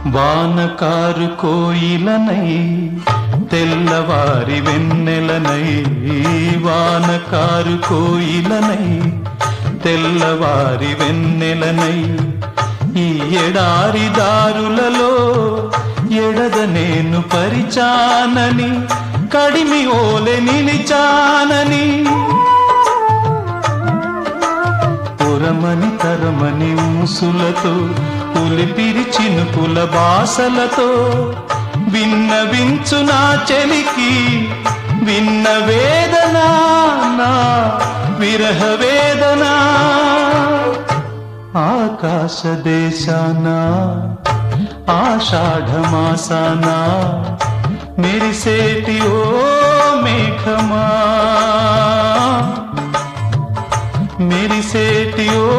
వానకారు కోయిలనై తెల్లవారి వెన్నెలనై, వానకారు కోయిలనై తెల్లవారి వెన్నెలనై, ఈ ఎడారి దారులలో ఎడద నేను పరిచానని, కడిమి ఓలె నిలిచానని, పురమని తరమని ఊసులతో పులిపిరి చినుకుల బాసలతో విన్నవించు నా చెలికి విన్న వేదన, నా విరహ వేదన. ఆకాశ దేశాన ఆషాఢమాసాన మెరిసేటి ఓ మేఘమా, మెరిసేటి ఓ